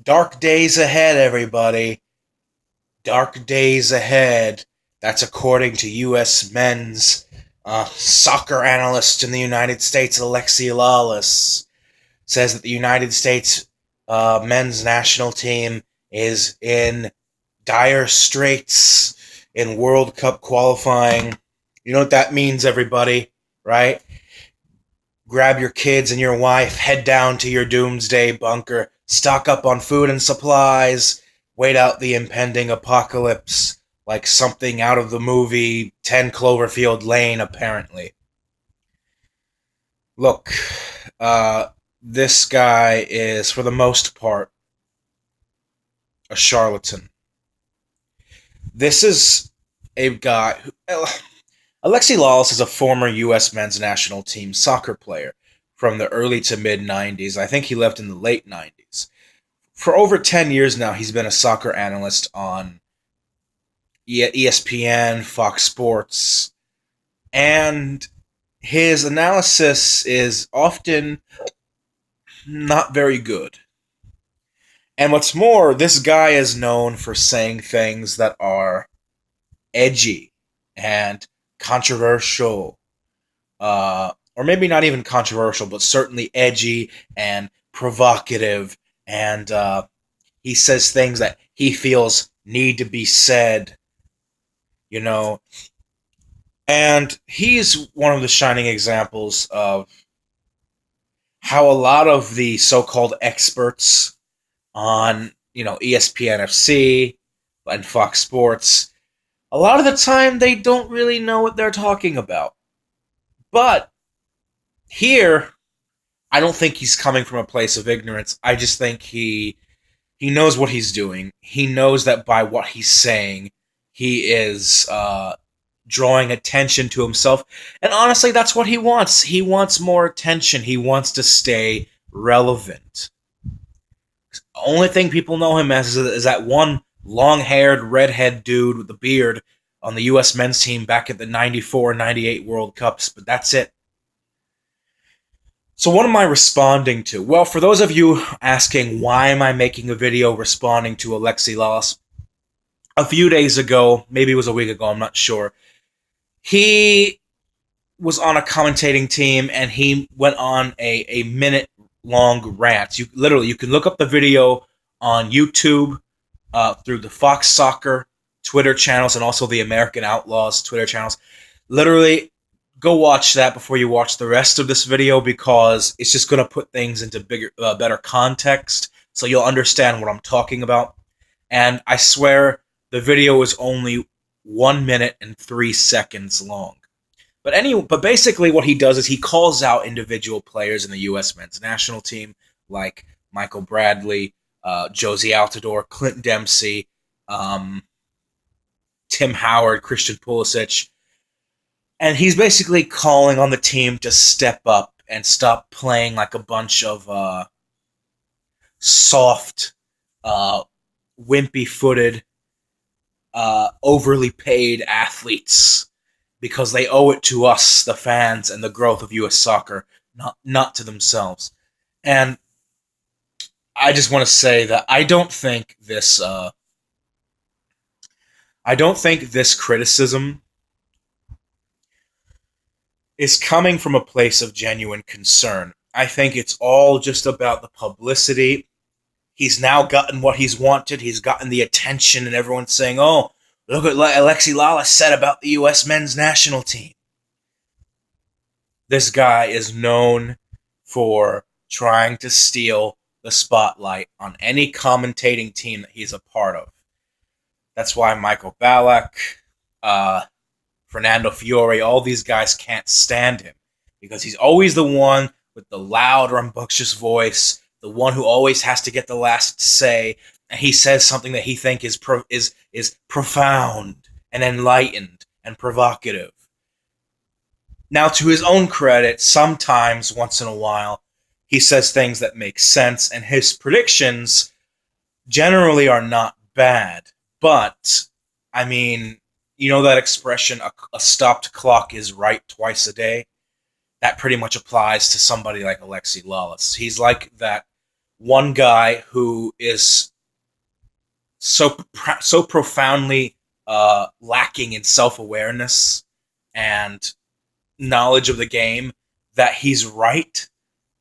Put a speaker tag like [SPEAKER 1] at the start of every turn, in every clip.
[SPEAKER 1] Dark days ahead, everybody. Dark days ahead. That's according to U.S. men's soccer analyst in the United States, Alexi Lalas. Says that the United States men's national team is in dire straits in World Cup qualifying. You know what that means, everybody, right? Grab your kids and your wife, head down to your doomsday bunker, stock up on food and supplies, wait out the impending apocalypse like something out of the movie 10 Cloverfield Lane, apparently. Look, this guy is, for the most part, a charlatan. This is a guy who. Alexi Lalas is a former U.S. men's national team soccer player from the early to mid 90s. I think he left in the late 90s. For over 10 years now, he's been a soccer analyst on ESPN, Fox Sports, and his analysis is often not very good. And what's more, this guy is known for saying things that are edgy and controversial, or maybe not even controversial, but certainly edgy and provocative. And he says things that he feels need to be said, you know. And he's one of the shining examples of how a lot of the so-called experts on, ESPN FC and Fox Sports, a lot of the time they don't really know what they're talking about. But here, I don't think he's coming from a place of ignorance. I just think he knows what he's doing. He knows that by what he's saying, he is drawing attention to himself. And honestly, that's what he wants. He wants more attention. He wants to stay relevant. The only thing people know him as is that one long-haired, redhead dude with a beard on the U.S. men's team back at the 94-98 World Cups, but that's it. So what am I responding to? Well, for those of you asking why am I making a video responding to Alexi Lalas, a few days ago, maybe it was a week ago, I'm not sure, he was on a commentating team and he went on a minute-long rant. You can look up the video on YouTube, through the Fox Soccer Twitter channels and also the American Outlaws Twitter channels. Literally, go watch that before you watch the rest of this video because it's just going to put things into better context so you'll understand what I'm talking about. And I swear the video is only 1 minute and 3 seconds long. But basically what he does is he calls out individual players in the U.S. men's national team like Michael Bradley, Josie Altidore, Clint Dempsey, Tim Howard, Christian Pulisic. And he's basically calling on the team to step up and stop playing like a bunch of soft, wimpy-footed, overly paid athletes because they owe it to us, the fans, and the growth of U.S. soccer, not to themselves. And I just want to say that I don't think this criticism is coming from a place of genuine concern. I think it's all just about the publicity. He's now gotten what he's wanted. He's gotten the attention, and everyone's saying, "Oh, look at what Alexi Lalas said about the U.S. men's national team." This guy is known for trying to steal the spotlight on any commentating team that he's a part of. That's why Michael Ballack, Fernando Fiore, all these guys can't stand him because he's always the one with the loud, rambunctious voice, the one who always has to get the last say, and he says something that he thinks is profound and enlightened and provocative. Now, to his own credit, sometimes, once in a while, he says things that make sense, and his predictions generally are not bad. But, I mean, you know that expression, a stopped clock is right twice a day? That pretty much applies to somebody like Alexi Lalas. He's like that one guy who is so profoundly lacking in self awareness and knowledge of the game that he's right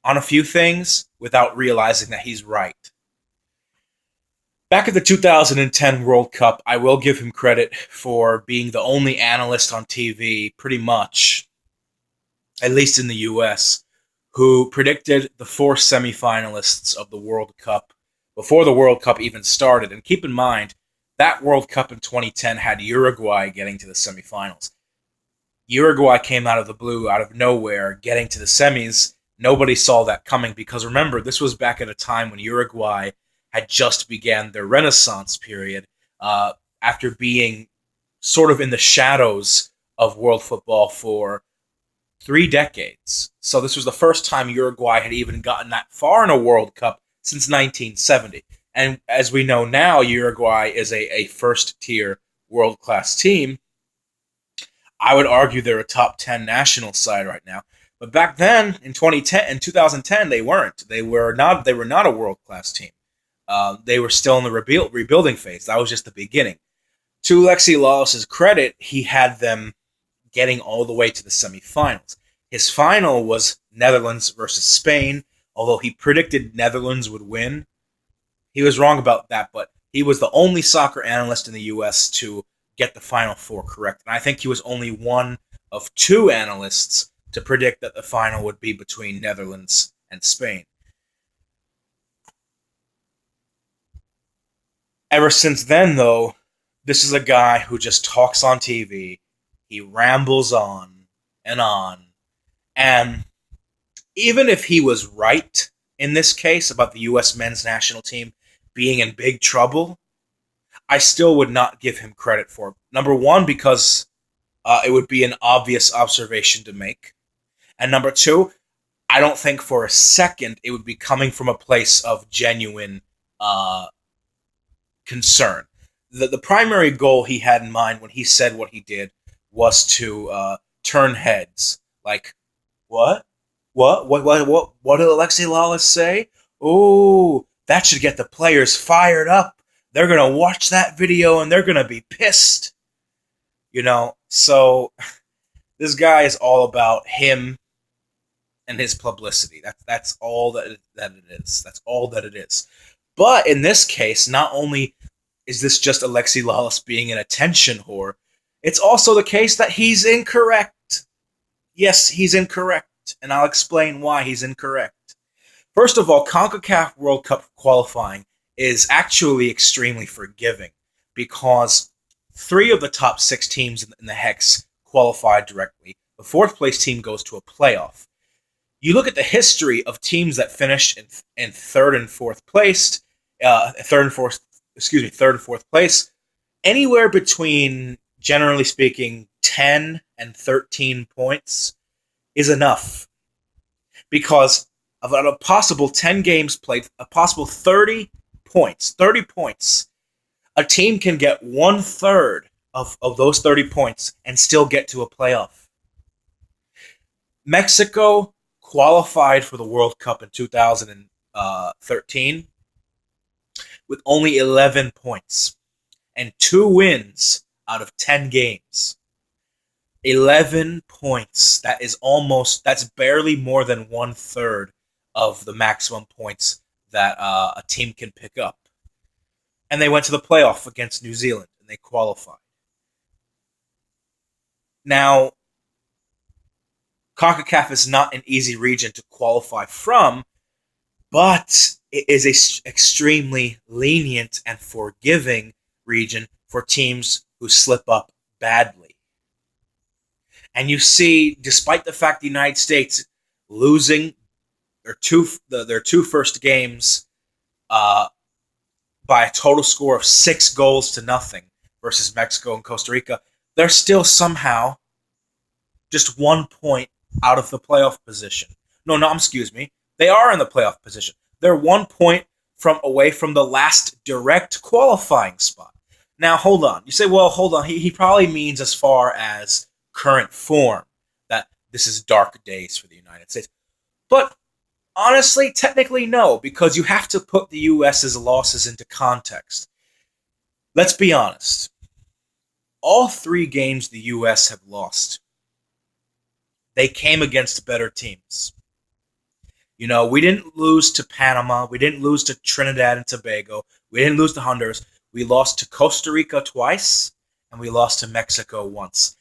[SPEAKER 1] on a few things without realizing that he's right. Back at the 2010 World Cup, I will give him credit for being the only analyst on TV, pretty much, at least in the US, who predicted the four semifinalists of the World Cup before the World Cup even started. And keep in mind, that World Cup in 2010 had Uruguay getting to the semifinals. Uruguay came out of the blue, out of nowhere, getting to the semis. Nobody saw that coming because remember, this was back at a time when Uruguay had just began their Renaissance period after being sort of in the shadows of world football for 3 decades. So this was the first time Uruguay had even gotten that far in a World Cup since 1970. And as we know now, Uruguay is a first-tier world-class team. I would argue they're a top 10 national side right now. But back then, in 2010, they weren't. They were not a world-class team. They were still in the rebuilding phase. That was just the beginning. To Alexi Lalas' credit, he had them getting all the way to the semifinals. His final was Netherlands versus Spain, although he predicted Netherlands would win. He was wrong about that, but he was the only soccer analyst in the U.S. to get the Final Four correct. And I think he was only one of two analysts to predict that the final would be between Netherlands and Spain. Ever since then, though, this is a guy who just talks on TV. He rambles on and on. And even if he was right in this case about the U.S. men's national team being in big trouble, I still would not give him credit for it. Number one, because it would be an obvious observation to make. And number two, I don't think for a second it would be coming from a place of genuine concern. The primary goal he had in mind when he said what he did was to turn heads. Like, what? What did Alexi Lalas say? Oh, that should get the players fired up. They're going to watch that video and they're going to be pissed. So this guy is all about him and his publicity. That's all that it is. That's all that it is. But in this case, not only is this just Alexi Lalas being an attention whore, it's also the case that he's incorrect. Yes, he's incorrect, and I'll explain why he's incorrect. First of all, CONCACAF World Cup qualifying is actually extremely forgiving because 3 of the top 6 teams in the Hex qualified directly. The 4th place team goes to a playoff. You look at the history of teams that finished in 3rd and 4th place, third and fourth place, anywhere between, generally speaking, 10 and 13 points is enough. Because of a possible 10 games played, a possible 30 points, a team can get 1/3 of those 30 points and still get to a playoff. Mexico qualified for the World Cup in 2013 with only 11 points and 2 wins out of 10 games. 11 points. That's barely more than 1/3 of the maximum points that a team can pick up. And they went to the playoff against New Zealand and they qualified. Now, CONCACAF is not an easy region to qualify from, but it is an extremely lenient and forgiving region for teams who slip up badly. And you see, despite the fact the United States losing their two first games by a total score of 6-0 versus Mexico and Costa Rica, they're still somehow just 1 point out of the playoff position. Excuse me. They are in the playoff position. They're 1 point away from the last direct qualifying spot. Now, hold on. You say, well, hold on. He probably means as far as current form, that this is dark days for the United States. But Honestly, technically, no, because you have to put the US's losses into context. Let's be honest. All three games the US have lost, they came against better teams. You know, we didn't lose to Panama. We didn't lose to Trinidad and Tobago. We didn't lose to Honduras. We lost to Costa Rica twice, and we lost to Mexico once.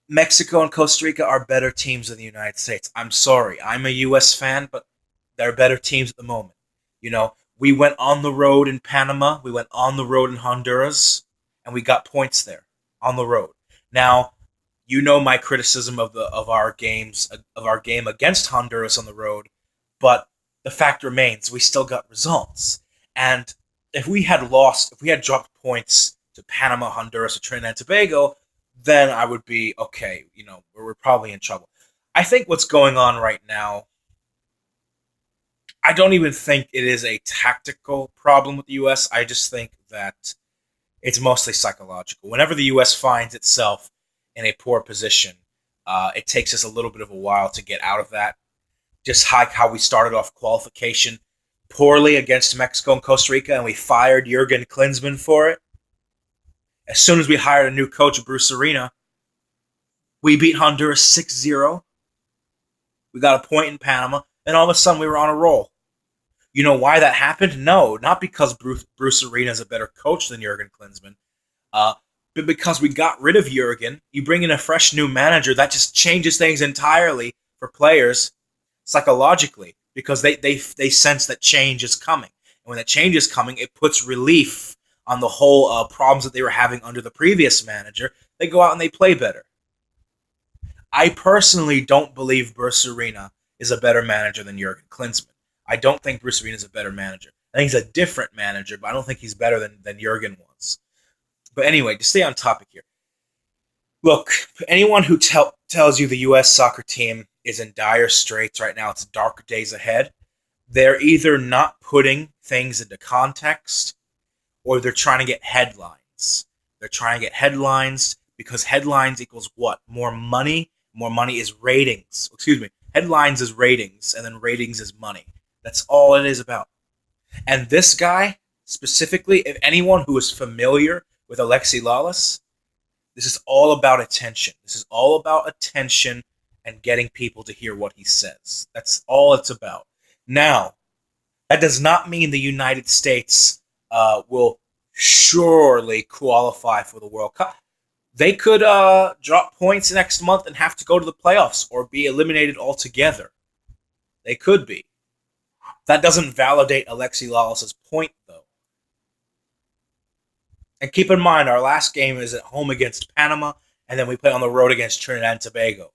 [SPEAKER 1] Mexico and Costa Rica are better teams than the United States. I'm sorry. I'm a U.S. fan, but they're better teams at the moment. You know, we went on the road in Panama. We went on the road in Honduras, and we got points there on the road. Now, you know my criticism of our games of our game against Honduras on the road, but the fact remains we still got results. And if we had dropped points to Panama, Honduras, or Trinidad and Tobago, then I would be okay. You know, we're probably in trouble. I think what's going on right now, I don't even think it is a tactical problem with the U.S. I just think that it's mostly psychological. Whenever the U.S. finds itself in a poor position, it takes us a little bit of a while to get out of that. Just like how we started off qualification poorly against Mexico and Costa Rica, and we fired Jurgen Klinsmann for it. As soon as we hired a new coach, Bruce Arena, we beat Honduras 6-0. We got a point in Panama, and all of a sudden we were on a roll. You know why that happened? No, not because Bruce Arena is a better coach than Jurgen Klinsmann, but because we got rid of Jurgen. You bring in a fresh new manager, that just changes things entirely for players psychologically because they sense that change is coming. And when that change is coming, it puts relief on the whole problems that they were having under the previous manager. They go out and they play better. I personally don't believe Bruce Arena is a better manager than Jurgen Klinsmann. I don't think Bruce Arena is a better manager. I think he's a different manager, but I don't think he's better than Jurgen was. But anyway, to stay on topic here. Look, anyone who tells you the U.S. soccer team is in dire straits right now, it's dark days ahead, they're either not putting things into context or they're trying to get headlines. They're trying to get headlines because headlines equals what? More money. More money is ratings. Excuse me. Headlines is ratings, and then ratings is money. That's all it is about. And this guy, specifically, if anyone who is familiar with Alexi Lalas, this is all about attention. This is all about attention and getting people to hear what he says. That's all it's about. Now, that does not mean the United States will surely qualify for the World Cup. They could drop points next month and have to go to the playoffs or be eliminated altogether. They could be. That doesn't validate Alexi Lalas' point, though. And keep in mind, our last game is at home against Panama, and then we play on the road against Trinidad and Tobago,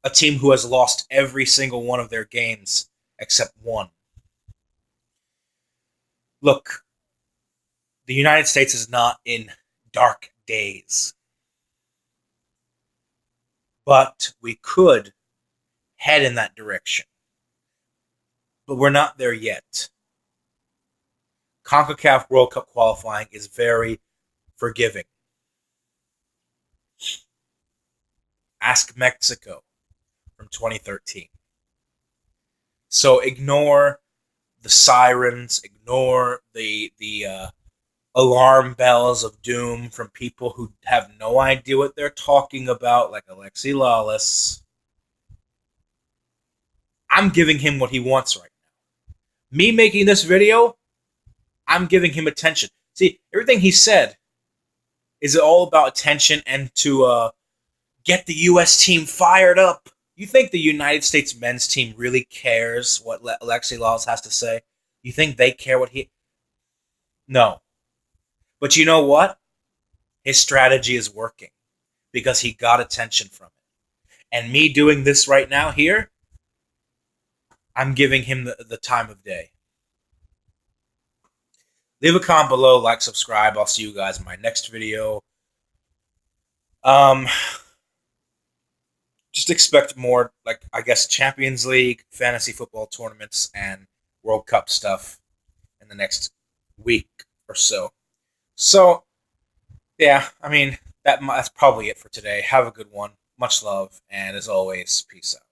[SPEAKER 1] a team who has lost every single one of their games except one. Look, the United States is not in dark days, but we could head in that direction. But we're not there yet. CONCACAF World Cup qualifying is very forgiving. Ask Mexico from 2013. So ignore the sirens, ignore the alarm bells of doom from people who have no idea what they're talking about, like Alexi Lalas. I'm giving him what he wants right now. Me making this video, I'm giving him attention. See, everything he said is all about attention and to get the U.S. team fired up. You think the United States men's team really cares what Alexi Lalas has to say? You think they care what he... No. But you know what? His strategy is working because he got attention from it. And me doing this right now here, I'm giving him the time of day. Leave a comment below, like, subscribe. I'll see you guys in my next video. Just expect more, like, I guess, Champions League, fantasy football tournaments, and World Cup stuff in the next week or so. So, yeah, I mean, that's probably it for today. Have a good one. Much love, and as always, peace out.